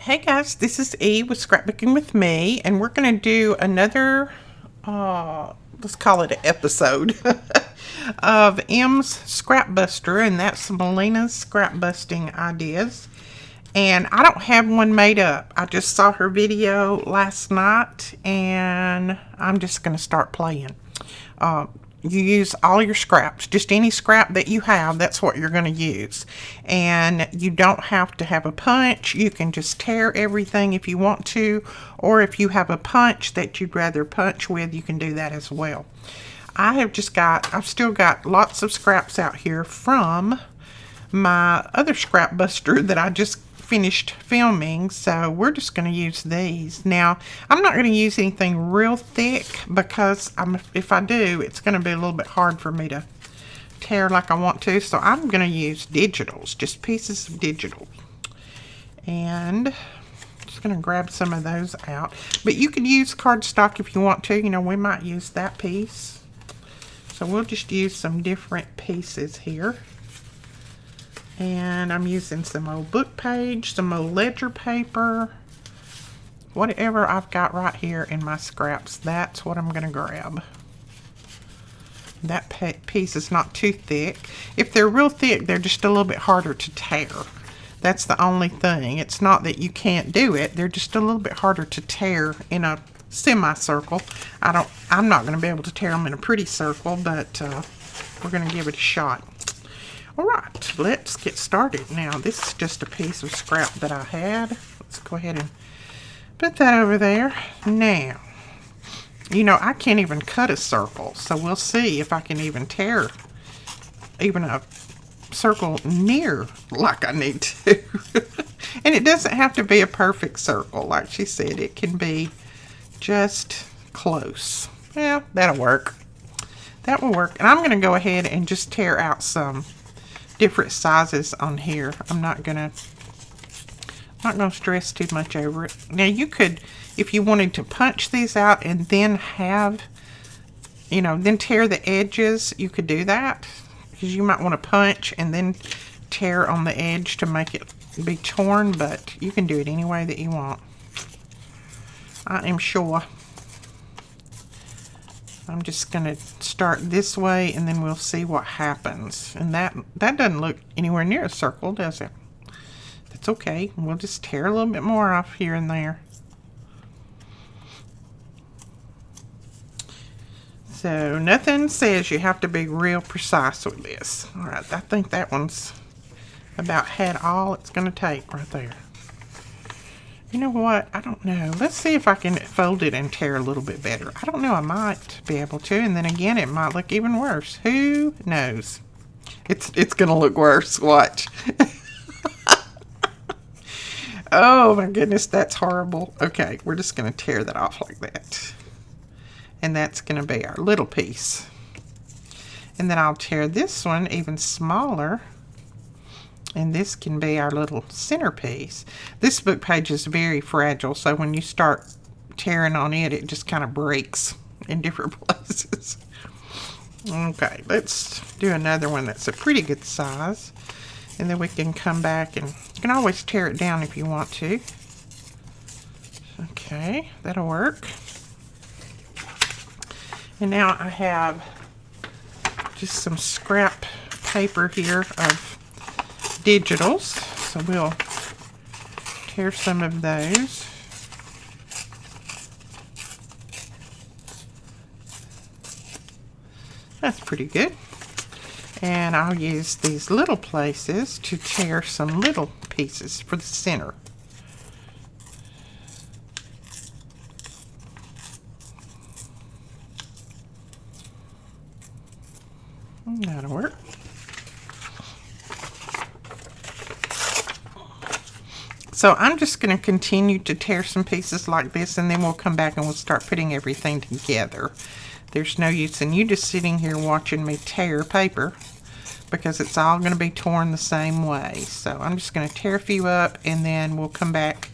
Hey guys, this is E with Scrapbooking with Me, and we're going to do another, let's call it an episode of M's Scrap Buster, and that's Melina's scrap busting ideas. And I don't have one made up. I just saw her video last night, and I'm just going to start playing. You use all your scraps, just any scrap that you have, that's what you're going to use. And you don't have to have a punch. You can just tear everything if you want to, or if you have a punch that you'd rather punch with, you can do that as well. I've still got lots of scraps out here from my other scrap buster that I just finished filming, so we're just going to use these. Now, I'm not going to use anything real thick because if I do, it's going to be a little bit hard for me to tear like I want to, so I'm going to use digitals, just pieces of digital. And I'm just going to grab some of those out. But you could use cardstock if you want to. You know, we might use that piece. So we'll just use some different pieces here. And I'm using some old book page, some old ledger paper, whatever I've got right here in my scraps, that's what I'm going to grab. That piece is not too thick. If they're real thick, they're just a little bit harder to tear. That's the only thing. It's not that you can't do it, they're just a little bit harder to tear in a semicircle. I'm not going to be able to tear them in a pretty circle, but we're going to give it a shot. Alright, let's get started. Now, this is just a piece of scrap that I had. Let's go ahead and put that over there. Now, you know, I can't even cut a circle, so we'll see if I can even tear even a circle near like I need to. And it doesn't have to be a perfect circle, like she said. It can be just close. Yeah, that'll work. That will work. And I'm going to go ahead and just tear out some different sizes on here. I'm not gonna stress too much over it. Now you could, if you wanted to punch these out and then have, you know, then tear the edges, you could do that, because you might want to punch and then tear on the edge to make it be torn, but you can do it any way that you want. I am sure. I'm just going to start this way, and then we'll see what happens. And that doesn't look anywhere near a circle, does it? That's okay. We'll just tear a little bit more off here and there. So nothing says you have to be real precise with this. All right, I think that one's about had all it's going to take right there. You know what? I don't know. Let's see if I can fold it and tear a little bit better. I don't know. I might be able to. And then again, it might look even worse. Who knows? It's going to look worse. Watch. Oh, my goodness. That's horrible. Okay. We're just going to tear that off like that. And that's going to be our little piece. And then I'll tear this one even smaller. And this can be our little centerpiece. This book page is very fragile, so when you start tearing on it, it just kind of breaks in different places. Okay, let's do another one that's a pretty good size. And then we can come back, and you can always tear it down if you want to. Okay, that'll work. And now I have just some scrap paper here of digitals, so we'll tear some of those. That's pretty good. And I'll use these little places to tear some little pieces for the center. That'll work. So I'm just going to continue to tear some pieces like this, and then we'll come back and we'll start putting everything together. There's no use in you just sitting here watching me tear paper, because it's all going to be torn the same way. So I'm just going to tear a few up, and then we'll come back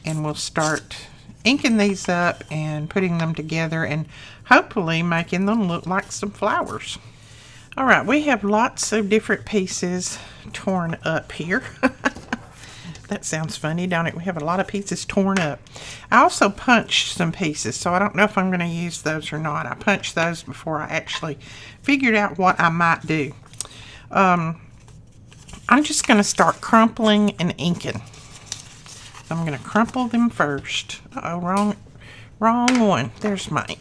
and we'll start inking these up and putting them together and hopefully making them look like some flowers. All right, we have lots of different pieces torn up here. That sounds funny, don't it? We have a lot of pieces torn up. I also punched some pieces, so I don't know if I'm going to use those or not. I punched those before I actually figured out what I might do. I'm just going to start crumpling and inking. I'm going to crumple them first. Uh-oh, wrong one. There's my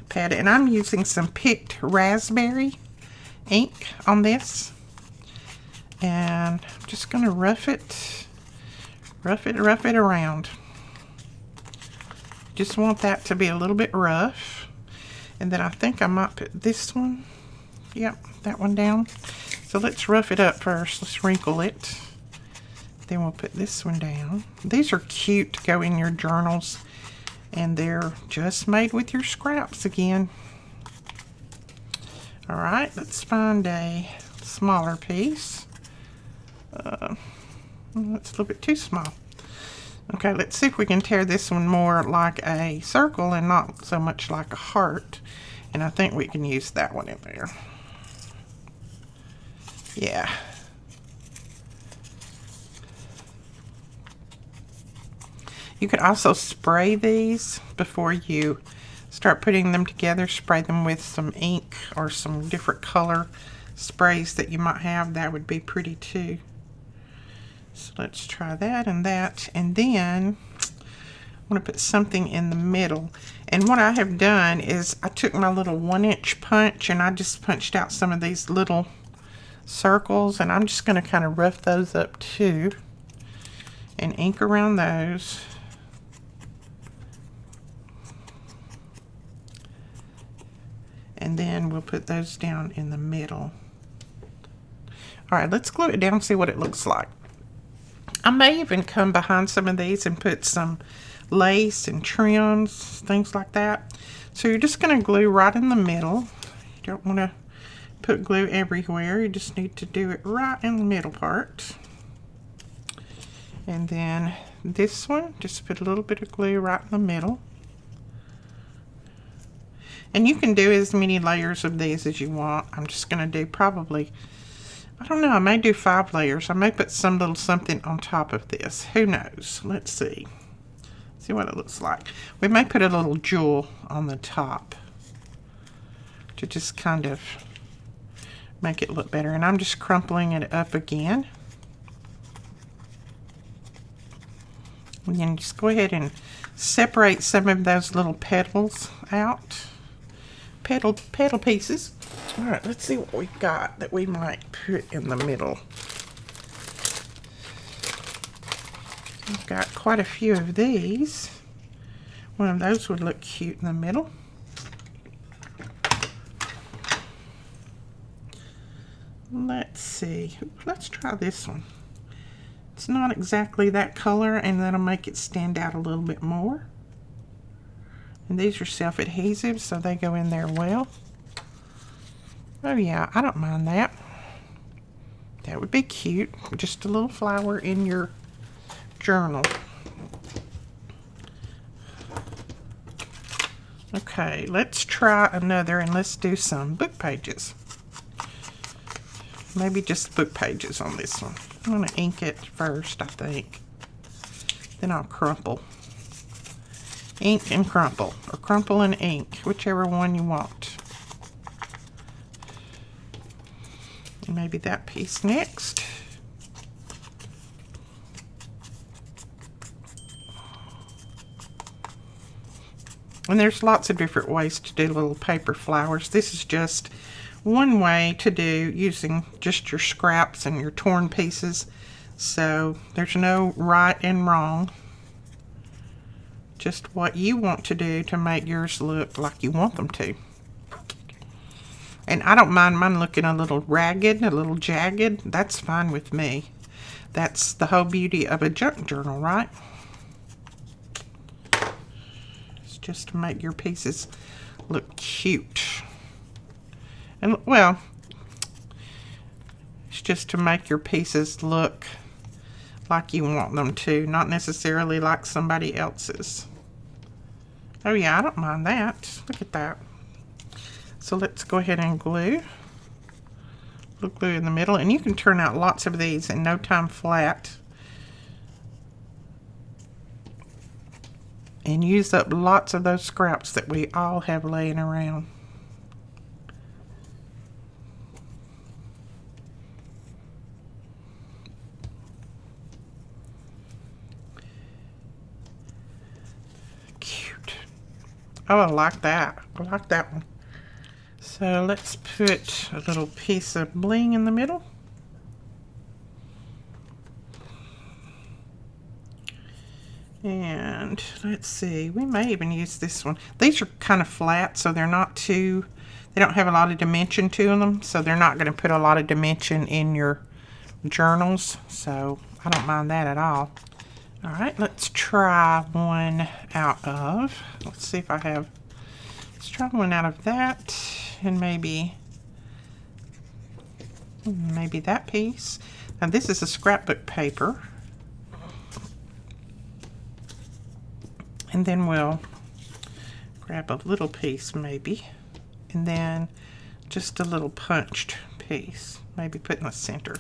pad. And I'm using some picked raspberry ink on this. And I'm just going to rough it around. Just want that to be a little bit rough. And then I think I might put this one, yep, that one down. So let's rough it up first. Let's wrinkle it. Then we'll put this one down. These are cute to go in your journals. And they're just made with your scraps again. All right, let's find a smaller piece. That's a little bit too small. Okay, let's see if we can tear this one more like a circle and not so much like a heart. And I think we can use that one in there. Yeah. You could also spray these before you start putting them together. Spray them with some ink or some different color sprays that you might have. That would be pretty too. So let's try that and that. And then I want to put something in the middle. And what I have done is I took my little 1-inch punch and I just punched out some of these little circles. And I'm just going to kind of rough those up too. And ink around those. And then we'll put those down in the middle. All right, let's glue it down and see what it looks like. I may even come behind some of these and put some lace and trims, things like that. So you're just going to glue right in the middle. You don't want to put glue everywhere. You just need to do it right in the middle part. And then this one, just put a little bit of glue right in the middle. And you can do as many layers of these as you want. I'm just going to do probably, I don't know, I may do 5 layers. I may put some little something on top of this. Who knows? Let's see. See what it looks like. We may put a little jewel on the top to just kind of make it look better. And I'm just crumpling it up again. And then just go ahead and separate some of those little petals out. Petal pieces. All right, let's see what we've got that we might put in the middle. I've got quite a few of these. One of those would look cute in the middle. Let's see. Let's try this one. It's not exactly that color, and that'll make it stand out a little bit more. And these are self-adhesive, so they go in there well. Oh yeah, I don't mind that. That would be cute. Just a little flower in your journal. Okay, let's try another and let's do some book pages. Maybe just book pages on this one. I'm going to ink it first, I think. Then I'll crumple. Ink and crumple, or crumple and ink, whichever one you want. And maybe that piece next. And there's lots of different ways to do little paper flowers. This is just one way to do using just your scraps and your torn pieces. So there's no right and wrong. Just what you want to do to make yours look like you want them to. And I don't mind mine looking a little ragged, a little jagged. That's fine with me. That's the whole beauty of a junk journal, right? It's just to make your pieces look cute. And well, it's just to make your pieces look like you want them to, not necessarily like somebody else's. Oh yeah, I don't mind that. Look at that. So let's go ahead and glue. Glue in the middle, and you can turn out lots of these in no time flat. and use up lots of those scraps that we all have laying around. Cute. Oh, I like that. I like that one. So let's put a little piece of bling in the middle. And let's see, we may even use this one. These are kind of flat, so they're not too, they don't have a lot of dimension to them, so they're not going to put a lot of dimension in your journals, so I don't mind that at all. All right, let's try one out of, let's see if I have, let's try one out of that, and maybe that piece. Now this is a scrapbook paper. And then we'll grab a little piece maybe, and then just a little punched piece, maybe put in the center.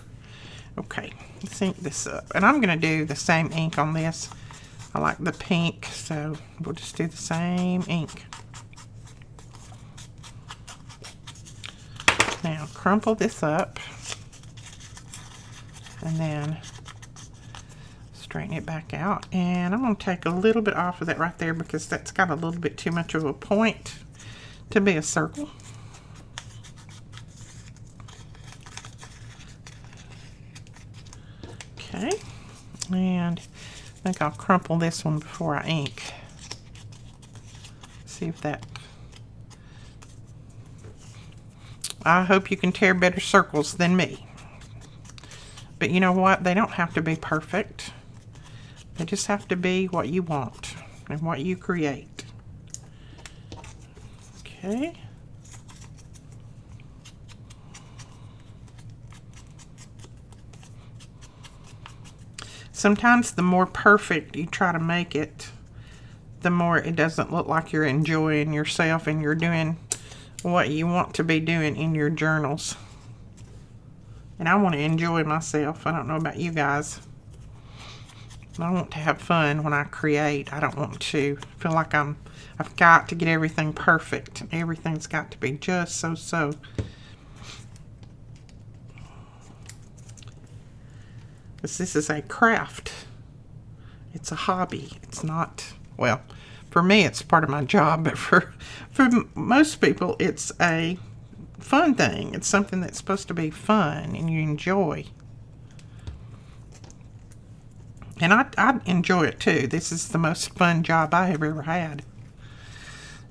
Okay, let's ink this up. And I'm gonna do the same ink on this. I like the pink, so we'll just do the same ink. Now crumple this up, and then straighten it back out, and I'm going to take a little bit off of that right there because that's got a little bit too much of a point to be a circle. Okay, and I think I'll crumple this one before I ink. See if that, I hope you can tear better circles than me, but you know what, they don't have to be perfect. They just have to be what you want and what you create. Okay. Sometimes the more perfect you try to make it, the more it doesn't look like you're enjoying yourself and you're doing what you want to be doing in your journals. And I want to enjoy myself. I don't know about you guys. I want to have fun when I create. I don't want to feel like I've got to get everything perfect. And everything's got to be just so. Because this is a craft. It's a hobby. It's not, well, for me it's part of my job, but for most people it's a fun thing. It's something that's supposed to be fun and you enjoy. And I enjoy it too. This is the most fun job I have ever had.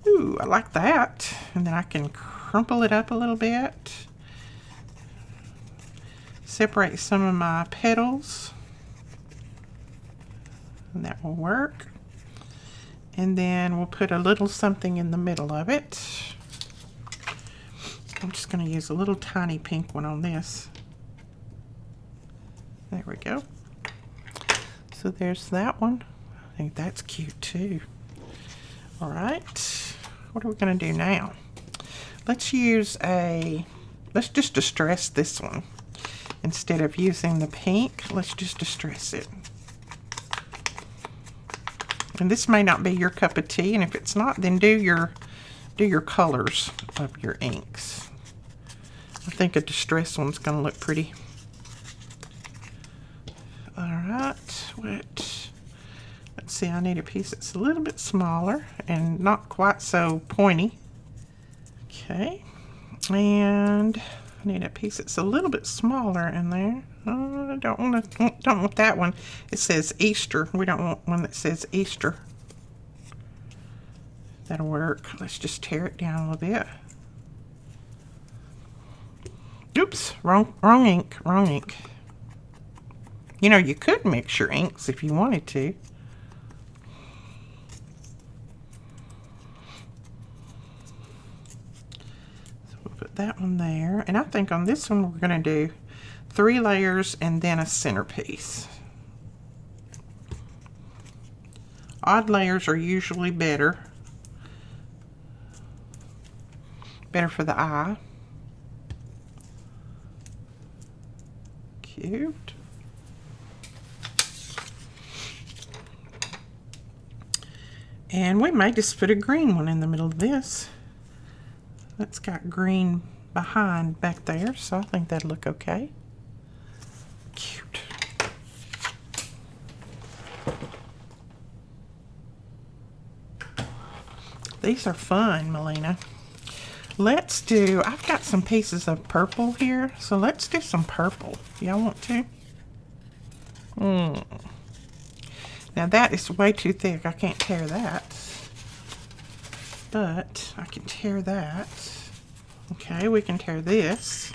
Ooh, I like that. And then I can crumple it up a little bit. Separate some of my petals. And that will work. And then we'll put a little something in the middle of it. I'm just going to use a little tiny pink one on this. There we go. So there's that one. I think that's cute too. All right, what are we going to do now? Let's just distress this one. Instead of using the pink, let's just distress it. And this may not be your cup of tea, and if it's not, then do your colors of your inks. I think a distressed one's going to look pretty. Alright, let's see, I need a piece that's a little bit smaller and not quite so pointy. Okay, and I need a piece that's a little bit smaller in there. I don't want that one. It says Easter. We don't want one that says Easter. That'll work. Let's just tear it down a little bit. Oops, wrong ink, wrong ink. You know, you could mix your inks if you wanted to. So we'll put that one there. And I think on this one we're going to do 3 layers and then a centerpiece. Odd layers are usually better for the eye. Cute. And we may just put a green one in the middle of this. That's got green behind back there, so I think that'll look okay. Cute. These are fun, Melina. I've got some pieces of purple here, so let's do some purple. Y'all want to? Now that is way too thick. I can't tear that. But I can tear that. Okay, we can tear this.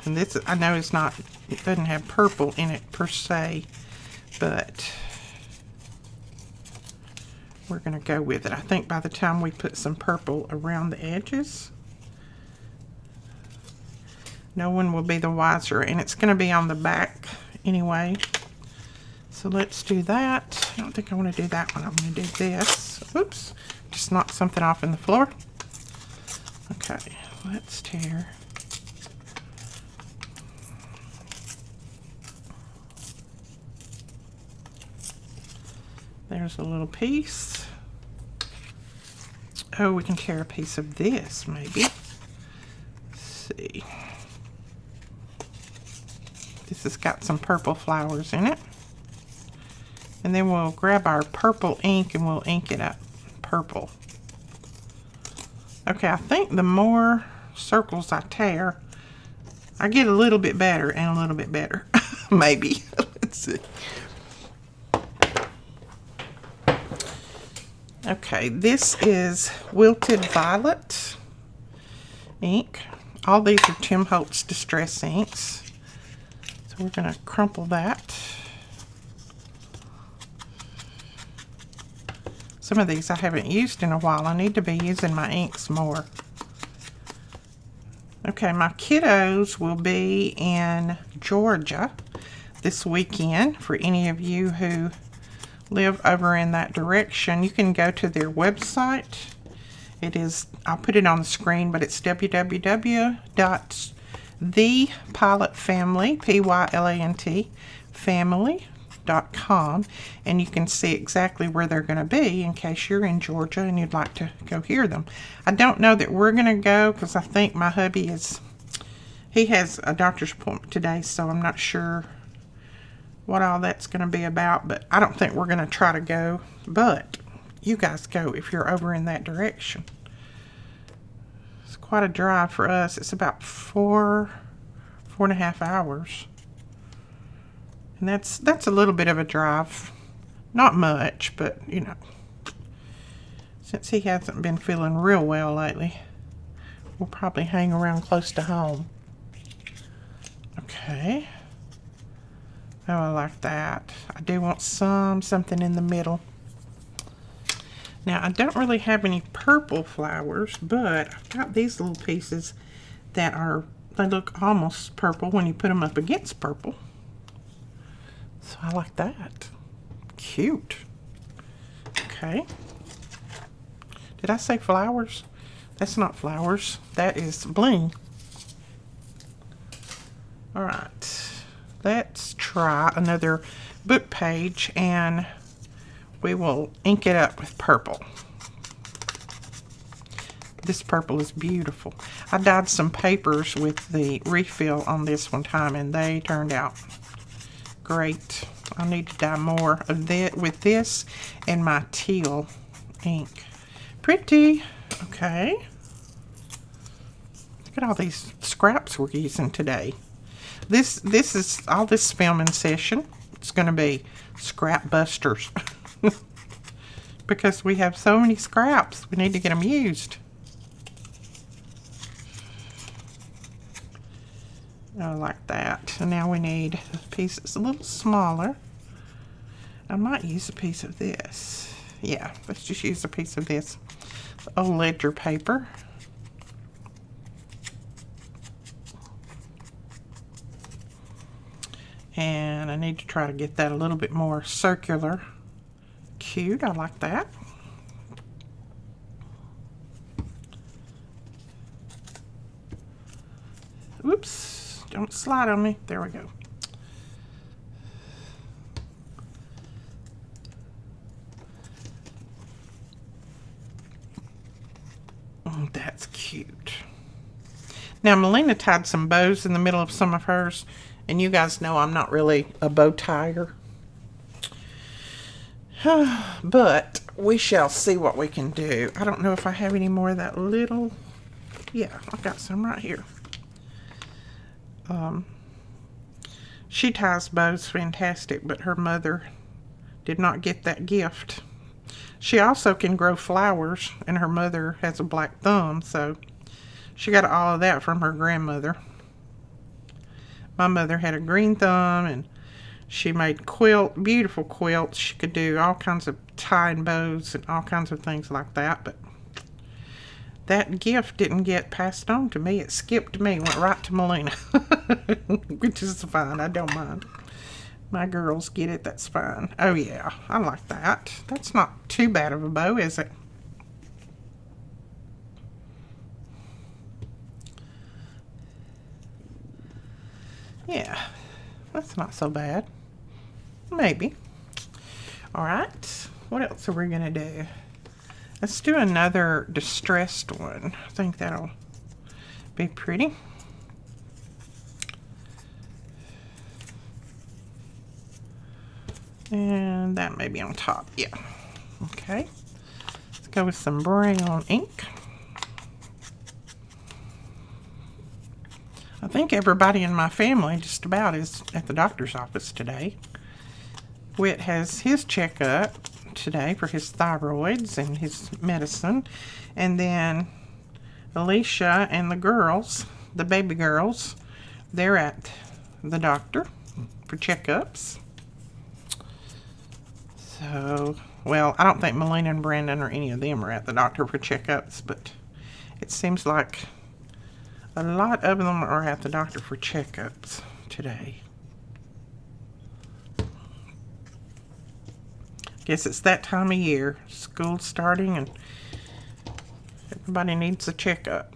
And this, I know it doesn't have purple in it per se, but we're going to go with it. I think by the time we put some purple around the edges, no one will be the wiser, and it's going to be on the back anyway. So let's do that. I don't think I want to do that one. I'm going to do this. Oops, just knocked something off in the floor. Okay, let's tear. There's a little piece. Oh, we can tear a piece of this, maybe. Let's see. This has got some purple flowers in it. And then we'll grab our purple ink and we'll ink it up purple. Okay, I think the more circles I tear, I get a little bit better and a little bit better. Maybe. Let's see. Okay, this is Wilted Violet ink. All these are Tim Holtz Distress inks. So we're going to crumple that. Some of these I haven't used in a while. I need to be using my inks more. Okay, my kiddos will be in Georgia this weekend. For any of you who live over in that direction, you can go to their website. It is, I'll put it on the screen, but it's www.thepilotfamily, P-Y-L-A-N-T, family.com, and you can see exactly where they're going to be in case you're in Georgia and you'd like to go hear them. I don't know that we're going to go because I think my hubby he has a doctor's appointment today, so I'm not sure what all that's going to be about, but I don't think we're going to try to go, but you guys go if you're over in that direction. It's quite a drive for us. It's about 4.5 hours, and that's a little bit of a drive. Not much, but you know, since he hasn't been feeling real well lately, we'll probably hang around close to home. Okay. Oh, I like that. I do want something in the middle. Now, I don't really have any purple flowers, but I've got these little pieces that they look almost purple when you put them up against purple. So I like that. Cute. Okay. Did I say flowers? That's not flowers. That is bling. All right. Let's try another book page, and we will ink it up with purple. This purple is beautiful. I dyed some papers with the refill on this one time, and they turned out great. I need to dye more of that with this and my teal ink. Pretty. Okay. Look at all these scraps we're using today. This is all this filming session. It's going to be scrap busters. Because we have so many scraps. We need to get them used. I like that. And now we need a piece that's a little smaller. I might use a piece of this. Yeah, let's just use a piece of this old ledger paper. And I need to try to get that a little bit more circular. Cute, I like that. Oops, don't slide on me. There we go. That's cute. Now, Melina tied some bows in the middle of some of hers, and you guys know I'm not really a bow tire. But we shall see what we can do. I don't know if I have any more of that little... Yeah, I've got some right here. She ties bows fantastic, but her mother did not get that gift. She also can grow flowers, and her mother has a black thumb, so she got all of that from her grandmother. My mother had a green thumb, and she made beautiful quilts. She could do all kinds of tying bows and all kinds of things like that, but that gift didn't get passed on to me. It skipped me, went right to Melina, which is fine. I don't mind. My girls get it, that's fine. Oh yeah, I like that. That's not too bad of a bow, is it? Yeah, that's not so bad. Maybe. Alright, what else are we going to do? Let's do another distressed one. I think that'll be pretty. And that may be on top. Yeah. Okay. Let's go with some brown ink. I think everybody in my family just about is at the doctor's office today. Whit has his checkup today for his thyroids and his medicine. And then Alicia and the girls, the baby girls, they're at the doctor for checkups. So, well, I don't think Melina and Brandon or any of them are at the doctor for checkups, but it seems like a lot of them are at the doctor for checkups today. Guess it's that time of year. School's starting and everybody needs a checkup.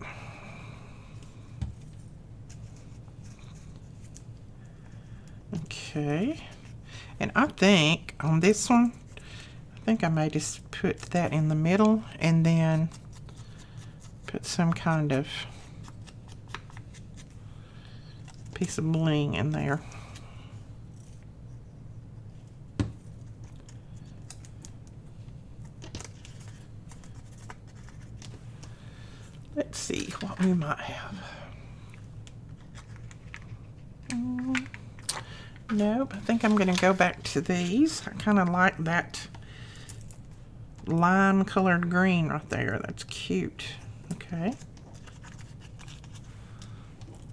Okay. And I think on this one, I think I may just put that in the middle and then put some kind of piece of bling in there. Let's see what we might have. Nope, I think I'm going to go back to these. I kind of like that lime colored green right there. That's cute. Okay.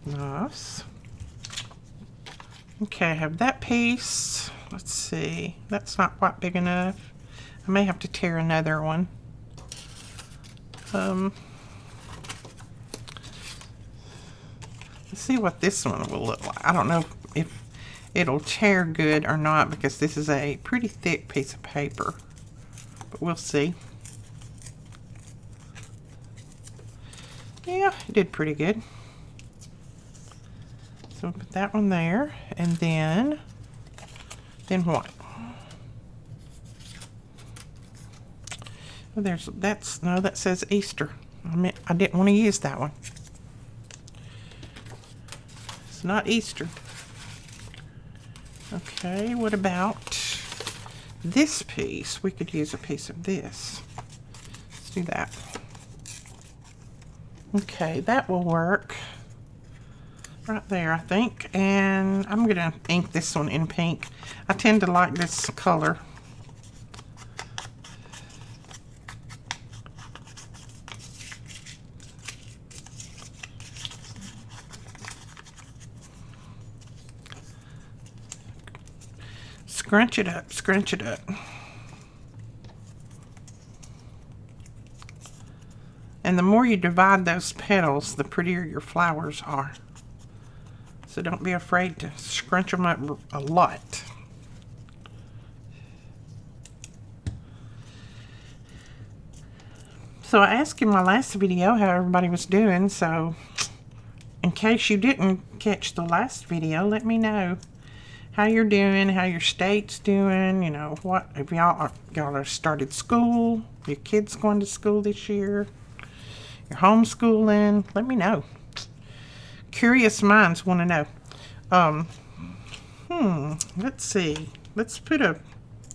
Nice. Okay, I have that piece. Let's see. That's not quite big enough. I may have to tear another one. Let's see what this one will look like. I don't know if it'll tear good or not because this is a pretty thick piece of paper, but we'll see. Yeah, it did pretty good. So we'll put that one there, and then what? Oh, that says Easter. I didn't want to use that one. It's not Easter. Okay, what about this piece? We could use a piece of this. Let's do that. Okay, that will work right there, I think. And I'm gonna ink this one in pink. I tend to like this color. Scrunch it up, scrunch it up. And the more you divide those petals, the prettier your flowers are. So don't be afraid to scrunch them up a lot. So I asked in my last video how everybody was doing, so in case you didn't catch the last video, let me know how you're doing, how your state's doing, you know, what, if y'all have started school, your kids going to school this year, you're homeschooling, let me know. Curious minds want to know. Let's see. Let's put a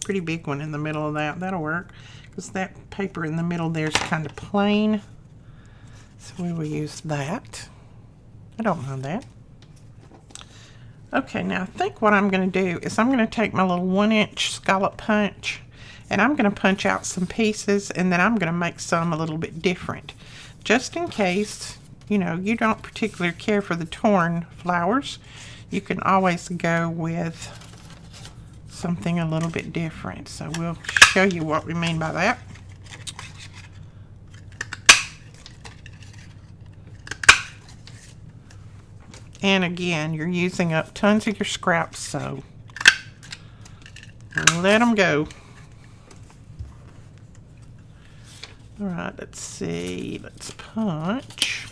pretty big one in the middle of that. That'll work, because that paper in the middle there is kind of plain. So we will use that. I don't mind that. Okay, now I think what I'm going to do is I'm going to take my little 1-inch scallop punch, and I'm going to punch out some pieces, and then I'm going to make some a little bit different. Just in case, you know, you don't particularly care for the torn flowers, you can always go with something a little bit different. So we'll show you what we mean by that. And again, you're using up tons of your scraps, so let them go. All right, let's see. Let's punch.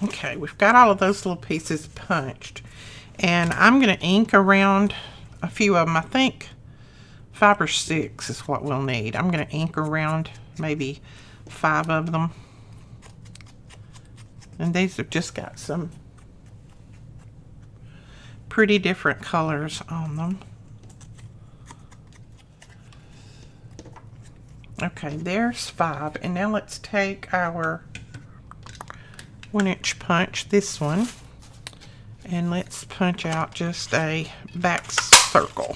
Okay, we've got all of those little pieces punched. And I'm going to ink around a few of them. I think 5 or 6 is what we'll need. I'm going to ink around maybe 5 of them. And these have just got some pretty different colors on them. Okay, there's 5. And now let's take our 1-inch punch, this one, and let's punch out just a back circle.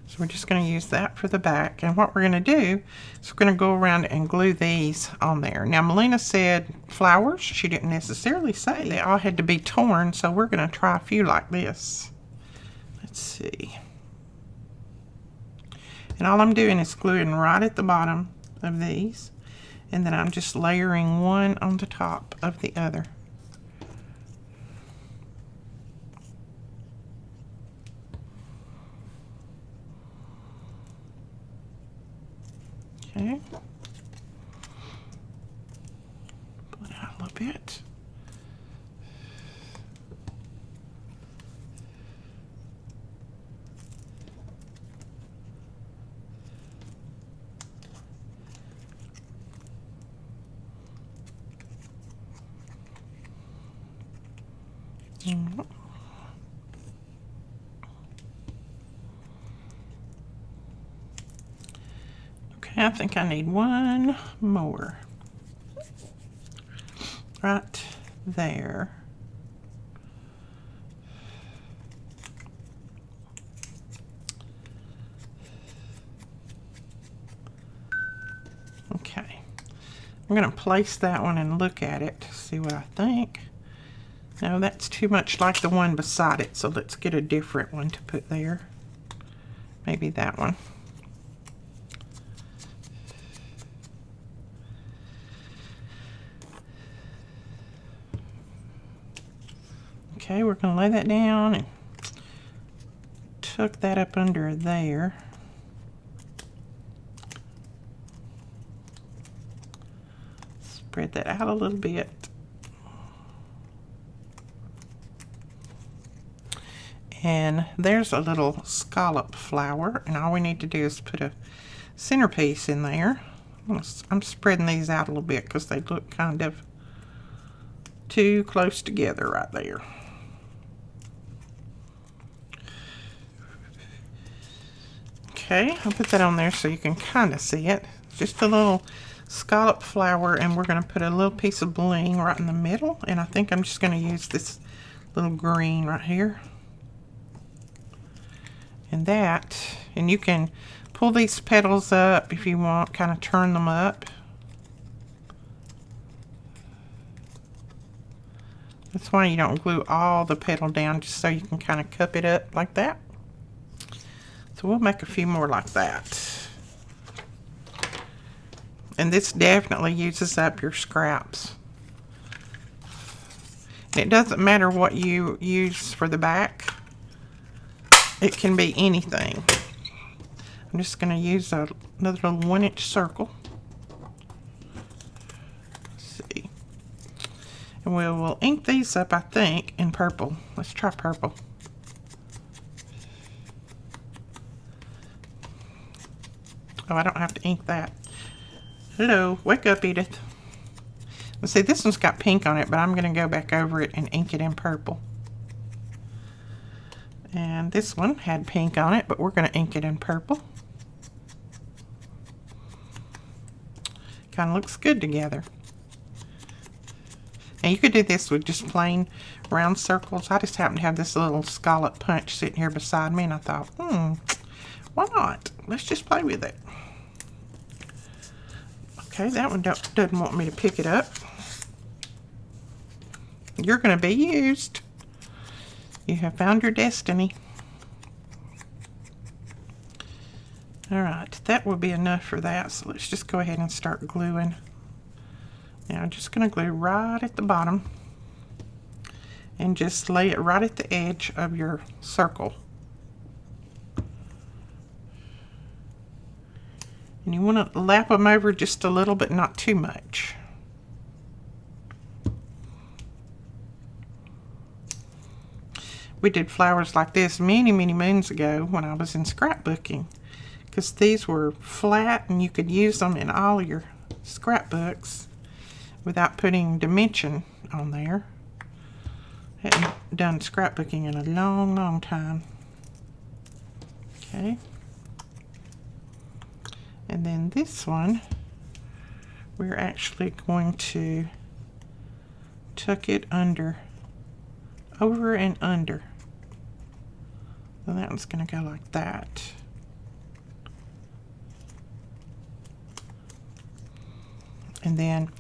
So we're just going to use that for the back. And what we're going to do is we're going to go around and glue these on there. Now, Melina said flowers. She didn't necessarily say they all had to be torn, so we're going to try a few like this. Let's see. And all I'm doing is gluing right at the bottom of these. And then I'm just layering one on the top of the other. Okay. Pull it out a little bit. Okay, I think I need one more. Right there. Okay. I'm going to place that one and look at it to see what I think. No, that's too much like the one beside it, so let's get a different one to put there. Maybe that one. Okay, we're going to lay that down and tuck that up under there. Spread that out a little bit. And there's a little scallop flower, and all we need to do is put a centerpiece in there. I'm spreading these out a little bit because they look kind of too close together right there. Okay, I'll put that on there so you can kind of see it. Just a little scallop flower, and we're going to put a little piece of bling right in the middle, and I think I'm just going to use this little green right here. And that, and you can pull these petals up if you want, kind of turn them up. That's why you don't glue all the petal down, just so you can kind of cup it up like that. So we'll make a few more like that. And this definitely uses up your scraps. And it doesn't matter what you use for the back. It can be anything. I'm just going to use another little 1-inch circle. Let's see. And we'll ink these up, I think, in purple. Let's try purple. Oh, I don't have to ink that. Hello, wake up, Edith. Let's see, this one's got pink on it, but I'm going to go back over it and ink it in purple. And this one had pink on it, but we're going to ink it in purple. Kind of looks good together. Now you could do this with just plain round circles. I just happen to have this little scallop punch sitting here beside me, and I thought, why not? Let's just play with it. Okay, that one doesn't want me to pick it up. You're going to be used. You have found your destiny. Alright, that will be enough for that, so let's just go ahead and start gluing. Now I'm just going to glue right at the bottom and just lay it right at the edge of your circle. And you want to lap them over just a little, but not too much. We did flowers like this many, many moons ago when I was in scrapbooking, because these were flat and you could use them in all your scrapbooks without putting dimension on there. Hadn't done scrapbooking in a long, long time. Okay. And then this one, we're actually going to tuck it under, over and under. So that one's going to go like that. And then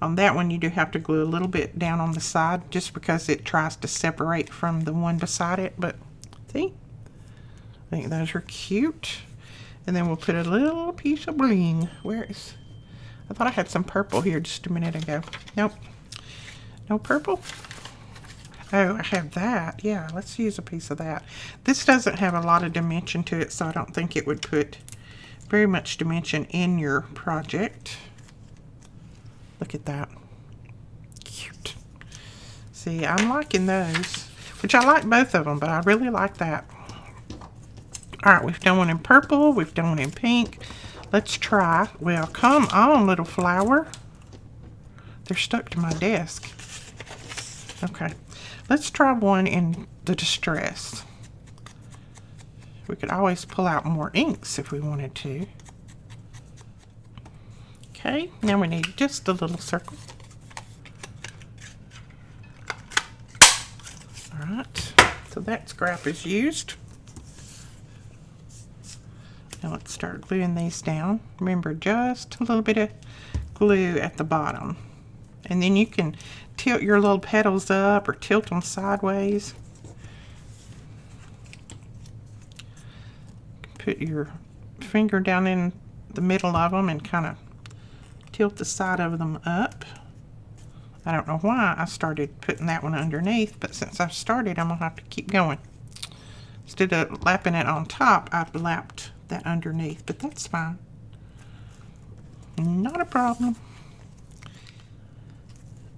on that one you do have to glue a little bit down on the side just because it tries to separate from the one beside it. But see, I think those are cute. And then we'll put a little piece of bling. Where is, I thought I had some purple here just a minute ago. Nope, no purple. Oh, I have that. Yeah, let's use a piece of that. This doesn't have a lot of dimension to it, so I don't think it would put very much dimension in your project. Look at that. Cute. See, I'm liking those, which I like both of them, but I really like that. All right, we've done one in purple. We've done one in pink. Let's try. Well, come on, little flower. They're stuck to my desk. Okay. Let's try one in the distress. We could always pull out more inks if we wanted to. Okay, now we need just a little circle. Alright, so that scrap is used. Now let's start gluing these down. Remember, just a little bit of glue at the bottom. And then you can tilt your little petals up or tilt them sideways. Put your finger down in the middle of them and kind of tilt the side of them up. I don't know why I started putting that one underneath, but since I've started, I'm going to have to keep going. Instead of lapping it on top, I've lapped that underneath, but that's fine. Not a problem.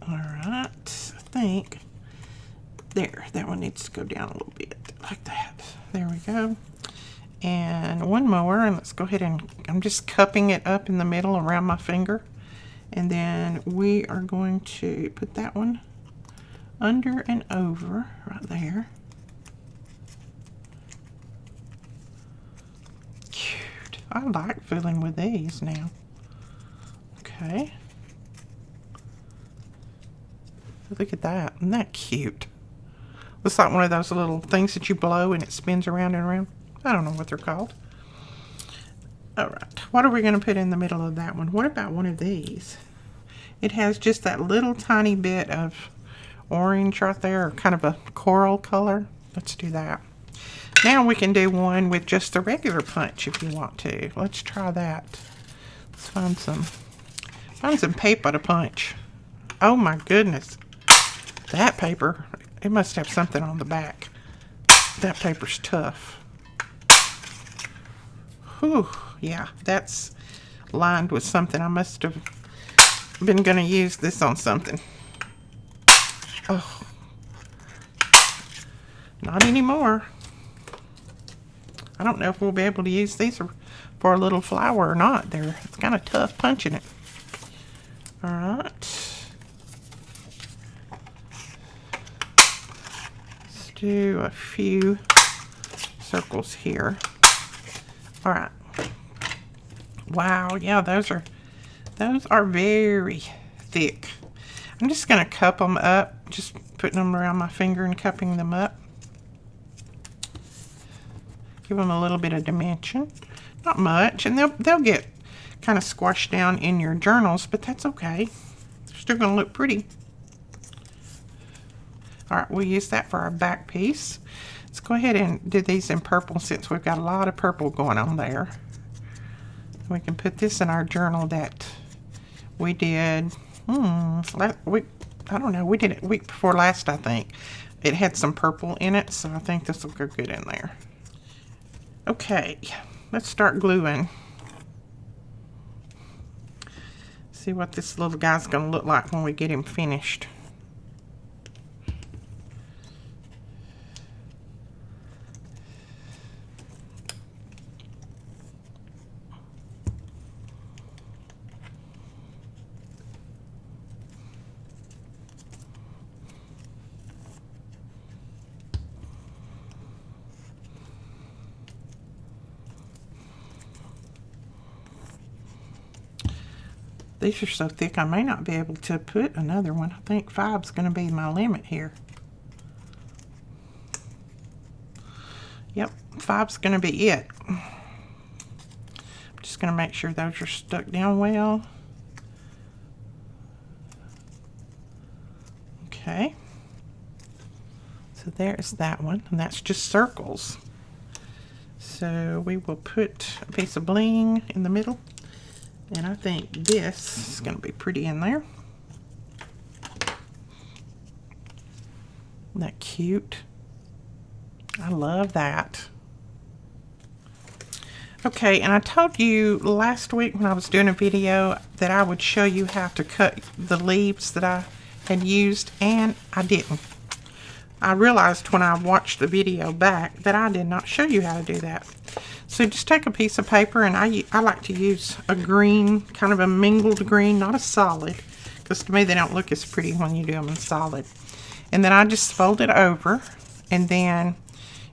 Alright, I think there, that one needs to go down a little bit like that. There we go. And one more, and let's go ahead and I'm just cupping it up in the middle around my finger. And then we are going to put that one under and over right there. Cute. I like fiddling with these now. Okay. Look at that. Isn't that cute? Looks like one of those little things that you blow and it spins around and around. I don't know what they're called. Alright, what are we going to put in the middle of that one? What about one of these? It has just that little tiny bit of orange right there, or kind of a coral color. Let's do that. Now we can do one with just the regular punch if you want to. Let's try that. Let's find some paper to punch. Oh my goodness. That paper, it must have something on the back. That paper's tough. Whew, yeah, that's lined with something. I must have been going to use this on something. Oh, not anymore. I don't know if we'll be able to use these for a little flower or not. It's kind of tough punching it. All right. Let's do a few circles here. All right. Wow, yeah, those are very thick. I'm just gonna cup them up, just putting them around my finger and cupping them up. Give them a little bit of dimension, not much, and they'll get kind of squashed down in your journals, but that's okay. They're still gonna look pretty. All right, we'll use that for our back piece. Let's go ahead and do these in purple since we've got a lot of purple going on there. We can put this in our journal that we did last week. I don't know, we did it week before last, I think. It had some purple in it, so I think this will go good in there. Okay, let's start gluing. See what this little guy's gonna look like when we get him finished. These are so thick I may not be able to put another one. I think 5's going to be my limit here. Yep, 5's going to be it. I'm just going to make sure those are stuck down well. Okay. So there's that one, and that's just circles. So we will put a piece of bling in the middle. And I think this is going to be pretty in there. Isn't that cute? I love that. Okay, and I told you last week when I was doing a video that I would show you how to cut the leaves that I had used, and I didn't. I realized when I watched the video back that I did not show you how to do that. So just take a piece of paper, and I like to use a green, kind of a mingled green, not a solid, because to me they don't look as pretty when you do them in solid. And then I just fold it over, and then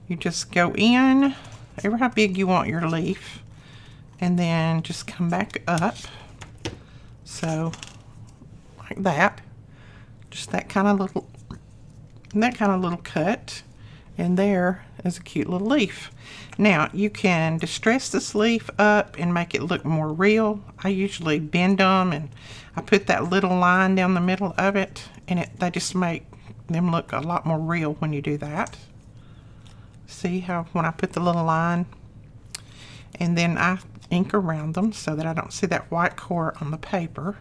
you just go in, ever how big you want your leaf, and then just come back up. So like that, just that kind of little cut, and there is a cute little leaf. Now you can distress this leaf up and make it look more real. I usually bend them, and I put that little line down the middle of it, and they just make them look a lot more real when you do that. See how when I put the little line, and then I ink around them so that I don't see that white core on the paper.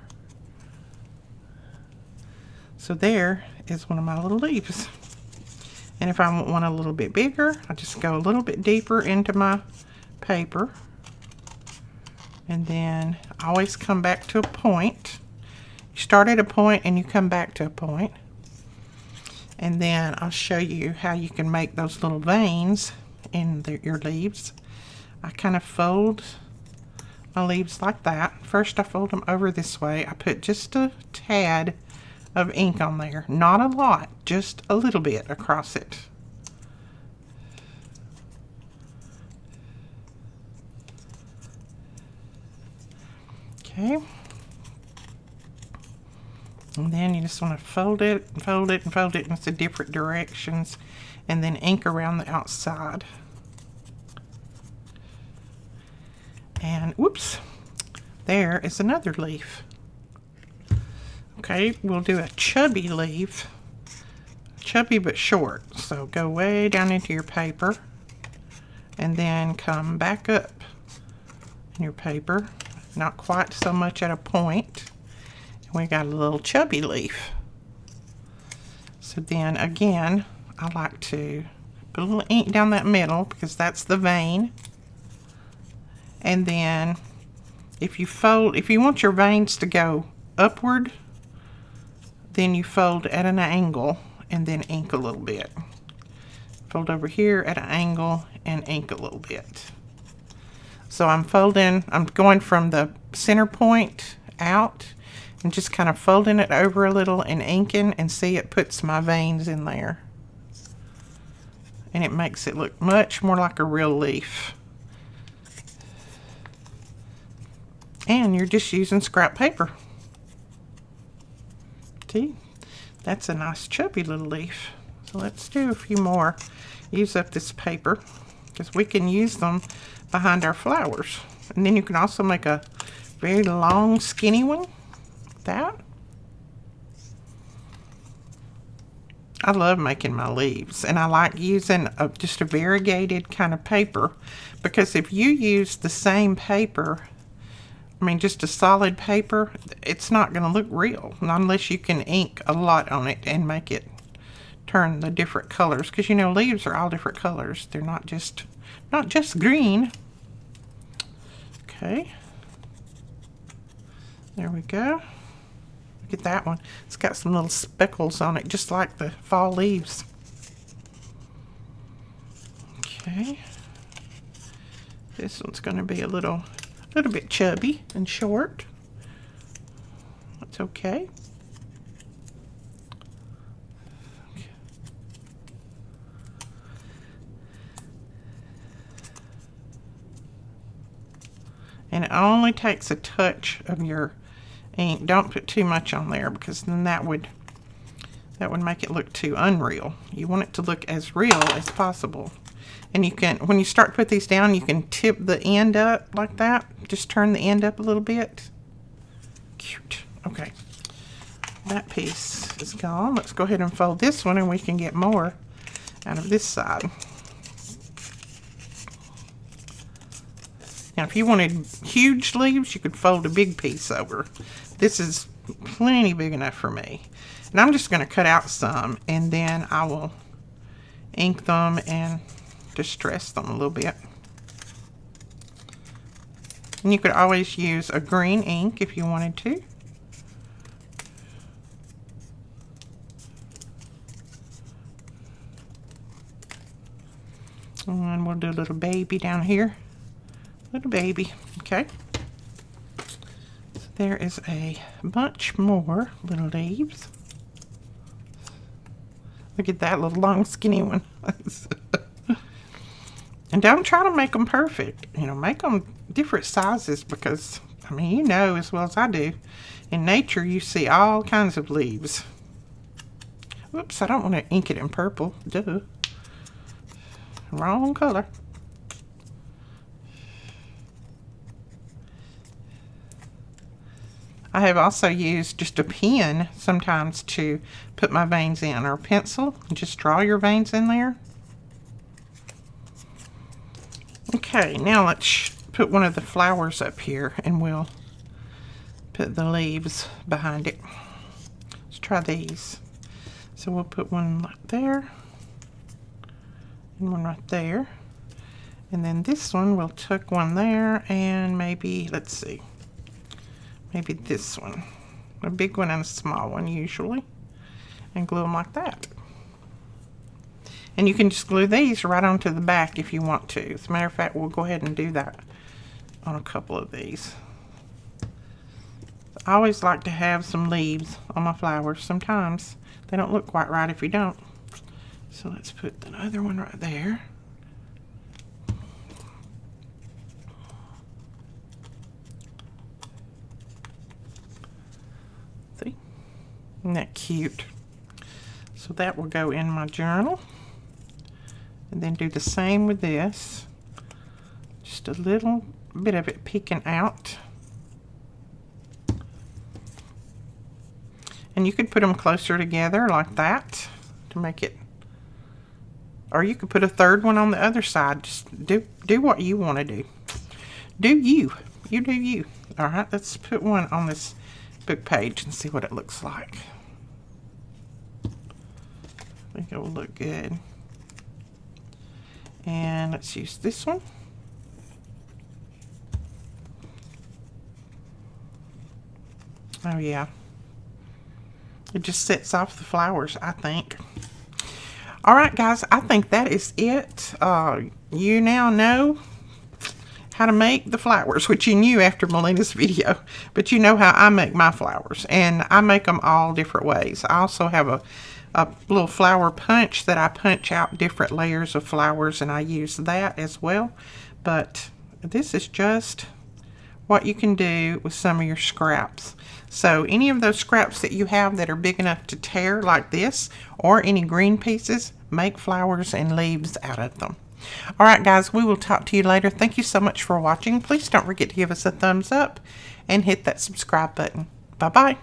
So there is one of my little leaves. And if I want one a little bit bigger, I just go a little bit deeper into my paper. And then I always come back to a point. You start at a point and you come back to a point. And then I'll show you how you can make those little veins in your leaves. I kind of fold my leaves like that. First I fold them over this way. I put just a tad of ink on there, not a lot, just a little bit across it. Okay, and then you just want to fold it and fold it and fold it into different directions, and then ink around the outside. And whoops, there is another leaf. Okay, we'll do a chubby leaf, chubby but short. So go way down into your paper and then come back up in your paper, not quite so much at a point. And we got a little chubby leaf. So then again, I like to put a little ink down that middle because that's the vein. And then if you want your veins to go upward, then you fold at an angle and then ink a little bit. Fold over here at an angle and ink a little bit. So I'm going from the center point out and just kind of folding it over a little and inking, and see, it puts my veins in there. And it makes it look much more like a real leaf. And you're just using scrap paper. See? That's a nice chubby little leaf. So let's do a few more. Use up this paper, because we can use them behind our flowers. And then you can also make a very long skinny one like that. I love making my leaves, and I like using just a variegated kind of paper, because if you use the same paper, I mean just a solid paper, it's not going to look real unless you can ink a lot on it and make it turn the different colors, because you know leaves are all different colors. They're not just green. Okay, there we go. Look at that one. It's got some little speckles on it, just like the fall leaves. Okay. This one's going to be a little bit chubby and short. That's okay. And it only takes a touch of your ink. Don't put too much on there, because then that would make it look too unreal. You want it to look as real as possible. And you can, when you start to put these down, you can tip the end up like that. Just turn the end up a little bit. Cute. Okay. That piece is gone. Let's go ahead and fold this one, and we can get more out of this side. Now, if you wanted huge leaves, you could fold a big piece over. This is plenty big enough for me. And I'm just going to cut out some, and then I will ink them and distress them a little bit. And you could always use a green ink if you wanted to. And we'll do a little baby down here. Little baby. Okay. So there is a bunch more little leaves. Look at that little long skinny one. And don't try to make them perfect. You know, make them different sizes, because, I mean, you know as well as I do, in nature you see all kinds of leaves. Whoops, I don't want to ink it in purple. Duh. Wrong color. I have also used just a pen sometimes to put my veins in, or a pencil. Just draw your veins in there. Okay, now let's put one of the flowers up here, and we'll put the leaves behind it. Let's try these. So we'll put one right there, and one right there. And then this one, we'll tuck one there, and maybe, let's see. Maybe this one, a big one and a small one usually, and glue them like that. And you can just glue these right onto the back if you want to. As a matter of fact, we'll go ahead and do that on a couple of these. I always like to have some leaves on my flowers. Sometimes they don't look quite right if you don't. So let's put another one right there. Isn't that cute? So that will go in my journal. And then do the same with this. Just a little bit of it peeking out. And you could put them closer together like that to make it, or you could put a third one on the other side. Just do what you want to do. Do you do you. All right, let's put one on this book page and see what it looks like. I think it will look good. And let's use this one. Oh yeah. It just sets off the flowers, I think. All right, guys, I think that is it. You now know how to make the flowers, which you knew after Melina's video, but you know how I make my flowers, and I make them all different ways. I also have a little flower punch that I punch out different layers of flowers, and I use that as well. But this is just what you can do with some of your scraps. So any of those scraps that you have that are big enough to tear like this, or any green pieces, make flowers and leaves out of them. Alright guys, we will talk to you later. Thank you so much for watching. Please don't forget to give us a thumbs up and hit that subscribe button. Bye bye.